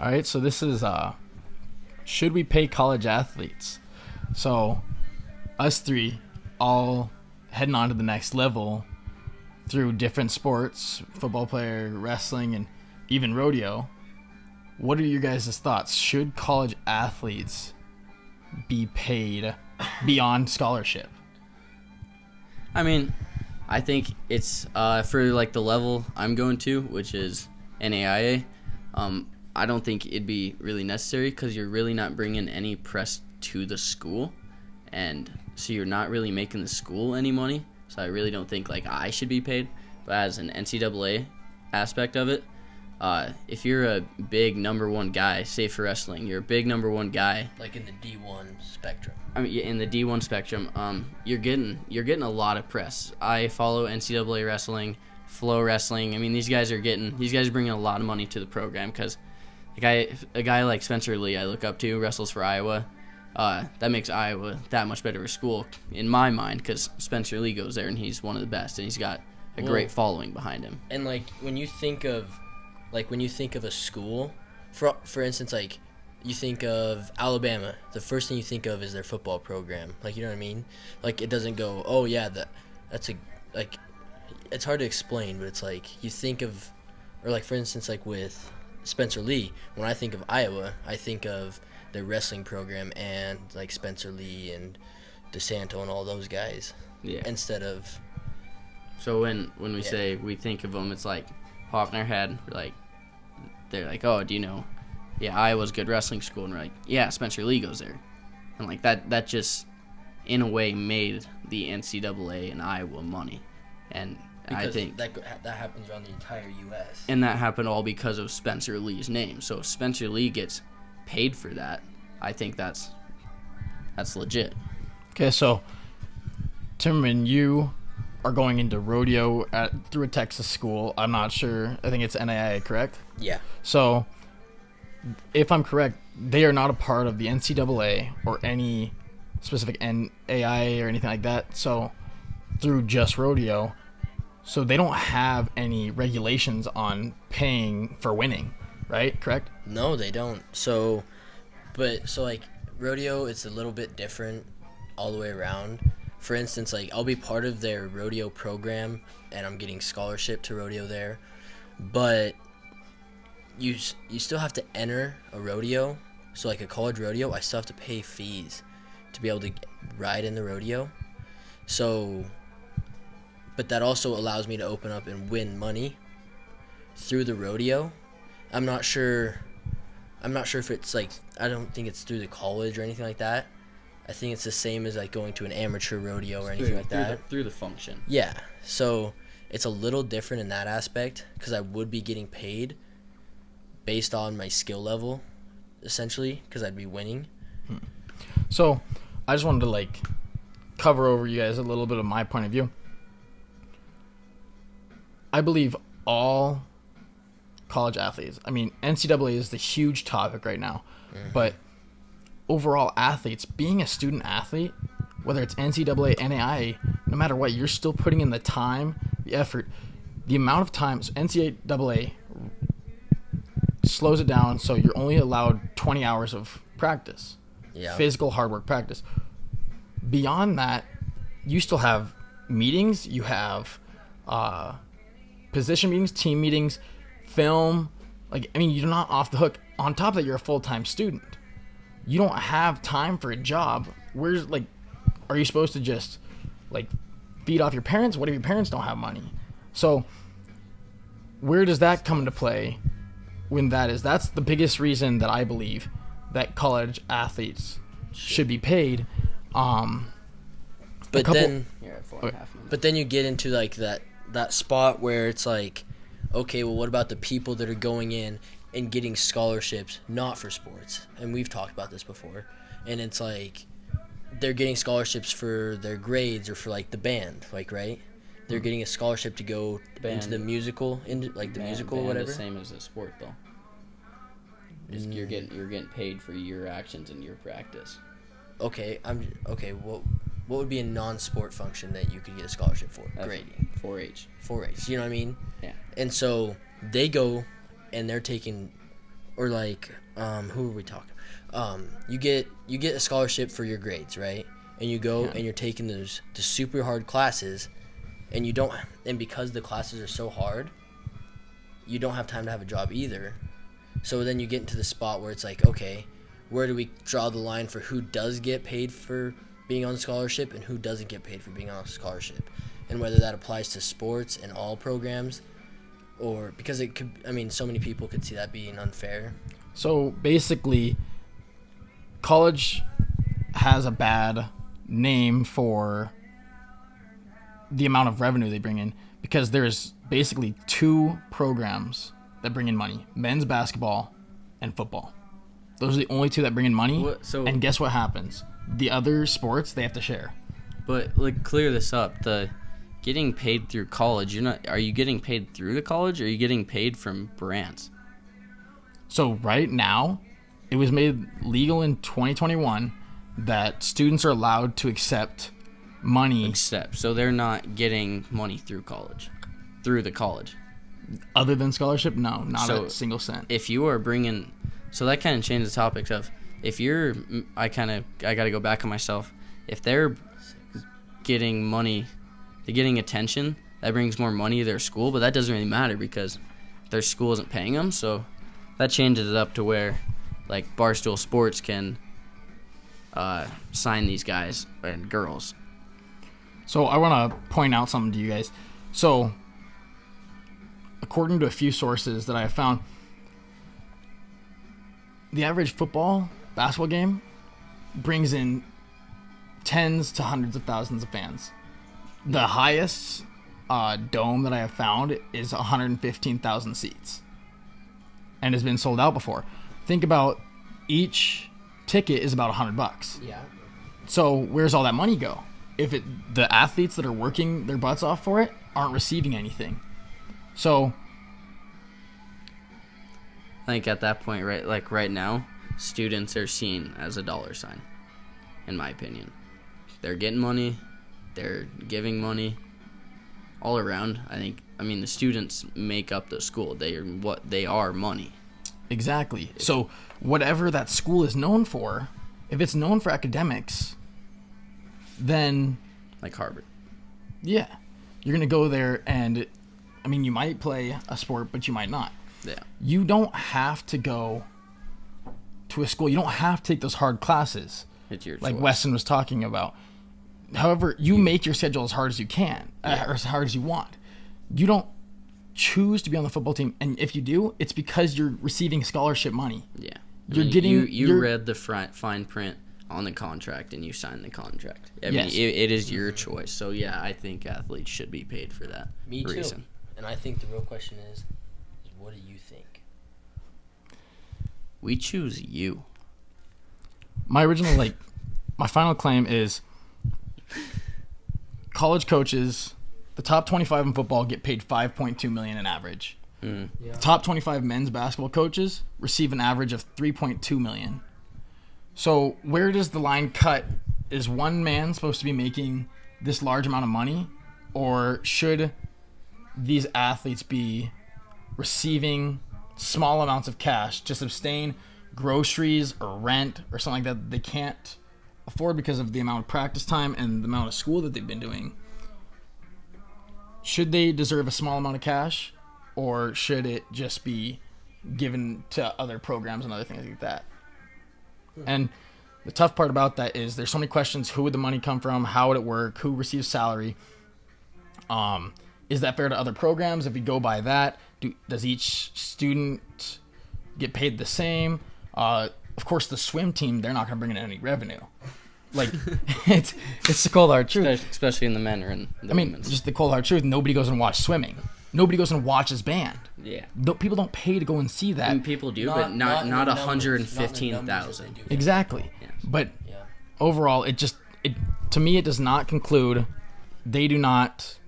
All right, so this is should we pay college athletes? So us three all heading on to the next level through different sports, football player, wrestling, and even rodeo. What are your guys' thoughts? Should college athletes be paid beyond scholarship? I mean, I think it's for like the level I'm going to, which is NAIA. I don't think it'd be really necessary because you're really not bringing any press to the school, and so you're not really making the school any money. So I really don't think like I should be paid. But as an NCAA aspect of it, if you're a big number one guy, say for wrestling, you're a big number one guy. Like in the D1 spectrum. I mean, in the D1 spectrum, you're getting a lot of press. I follow NCAA wrestling, Flow Wrestling. I mean, these guys are bringing a lot of money to the program because a guy like Spencer Lee, I look up to, wrestles for Iowa. That makes Iowa that much better of a school in my mind because Spencer Lee goes there and he's one of the best and he's got a great following behind him. And like when you think of a school, for instance, like you think of Alabama, the first thing you think of is their football program. Like, you know what I mean? Like, it doesn't go, oh yeah, like it's hard to explain, but it's like you think of, or like for instance, like with Spencer Lee, when I think of Iowa, I think of their wrestling program and like Spencer Lee and DeSanto and all those guys. Yeah. Instead of. So when we say we think of them, it's like pop in our head. They're like, oh, do you know? Yeah, Iowa's a good wrestling school, and we're like, yeah, Spencer Lee goes there, and like that just in a way made the NCAA and Iowa money, and because I think that happens around the entire U.S. And that happened all because of Spencer Lee's name. So if Spencer Lee gets paid for that, I think that's legit. Okay, so Timmerman, you are going into rodeo through a Texas school. I'm not sure. I think it's NAIA, correct? Yeah. So if I'm correct, they are not a part of the NCAA or any specific NAIA or anything like that. So through just rodeo, so they don't have any regulations on paying for winning, right? Correct? No, they don't. So like rodeo, it's a little bit different all the way around. For instance, like I'll be part of their rodeo program and I'm getting scholarship to rodeo there, but you still have to enter a rodeo. So like a college rodeo, I still have to pay fees to be able to ride in the rodeo. So, but that also allows me to open up and win money through the rodeo. I'm not sure if it's like, I don't think it's through the college or anything like that. I think it's the same as like going to an amateur rodeo or anything like that. Through the function. Yeah. So it's a little different in that aspect because I would be getting paid based on my skill level, essentially, because I'd be winning. So I just wanted to like cover over you guys a little bit of my point of view. I believe all college athletes, I mean, NCAA is the huge topic right now, but overall athletes, being a student athlete, whether it's NCAA, NAIA, no matter what, you're still putting in the time, the effort, the amount of times. NCAA slows it down so you're only allowed 20 hours of practice, physical hard work practice. Beyond that, you still have meetings, you have position meetings, team meetings, film. Like, I mean, you're not off the hook. On top of that, you're a full-time student. You don't have time for a job. Where's, like, are you supposed to just, like, feed off your parents? What if your parents don't have money? So where does that come into play when that's the biggest reason that I believe that college athletes should be paid. But then you get into, like, that spot where it's like, okay, well, what about the people that are going in and getting scholarships not for sports? And we've talked about this before. And it's like they're getting scholarships for their grades or for like the band, like, right? They're getting a scholarship to go into the musical, musical, whatever. The same as a sport though. You're getting paid for your actions and your practice. Okay, what would be a non-sport function that you could get a scholarship for? Grading. 4-H. 4-H, you know what I mean? Yeah. And so they go and they're taking or like who are we talking? You get a scholarship for your grades, right? And you go and you're taking the super hard classes, and because the classes are so hard, you don't have time to have a job either. So then you get into the spot where it's like, okay, where do we draw the line for who does get paid for being on scholarship and who doesn't get paid for being on a scholarship? And whether that applies to sports and all programs, or because it could, so many people could see that being unfair. So basically, college has a bad name for the amount of revenue they bring in, because there's basically 2 programs that bring in money: men's basketball and football. Those are the only 2 that bring in money. And guess what happens? The other sports, they have to share. But clear this up. The getting paid through college, are you getting paid through the college, or are you getting paid from brands? So right now, it was made legal in 2021 that students are allowed to accept money. So they're not getting money through the college. Other than scholarship? No, not a single cent. If you are bringing, so that kind of changes the topics of, if you're, I got to go back on myself. If they're getting money, they're getting attention, that brings more money to their school, but that doesn't really matter because their school isn't paying them. So that changes it up to where, Barstool Sports can sign these guys and girls. So I want to point out something to you guys. So according to a few sources that I have found, the average basketball game brings in tens to hundreds of thousands of fans. The highest dome that I have found is 115,000 seats and has been sold out before. Think about, each ticket is about $100. Yeah. So where's all that money go? If the athletes that are working their butts off for it aren't receiving anything. So I think at that point, right now, students are seen as a dollar sign, in my opinion. They're getting money, they're giving money, all around. The students make up the school. They are money. Exactly. So whatever that school is known for, if it's known for academics, then Like Harvard. Yeah. You're going to go there and, you might play a sport, but you might not. Yeah. You don't have to go to a school. You don't have to take those hard classes. It's your like choice. Weston was talking about. However, you make your schedule as hard as you can, or as hard as you want. You don't choose to be on the football team, and if you do, it's because you're receiving scholarship money. Yeah. You're read the fine print on the contract and you signed the contract. Yes. It is your choice. So yeah, I think athletes should be paid for that Me too. reason. And I think the real question is what do you think? We choose you. My original, my final claim is college coaches, the top 25 in football get paid $5.2 million in average. Mm. Yeah. The top 25 men's basketball coaches receive an average of $3.2 million. So where does the line cut? Is one man supposed to be making this large amount of money, or should these athletes be receiving small amounts of cash to sustain groceries or rent or something like that they can't afford because of the amount of practice time and the amount of school that they've been doing? Should they deserve a small amount of cash, or should it just be given to other programs and other things like that? And the tough part about that is there's so many questions. Who would the money come from? How would it work? Who receives salary? Is that fair to other programs? If we go by that, does each student get paid the same? Of course, the swim team, they're not going to bring in any revenue. It's the cold hard truth. Especially in the men or in the women's. Just the cold hard truth. Nobody goes and watch swimming. Nobody goes and watches band. Yeah. People don't pay to go and see that. And people do, but not 115,000. Exactly. Yeah. But Yeah. overall, to me, it does not conclude. They do not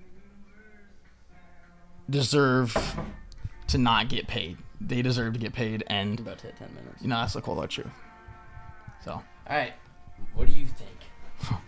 deserve to not get paid. They deserve to get paid, and About to hit 10 minutes. that's the cold hard truth. So. All right. What do you think?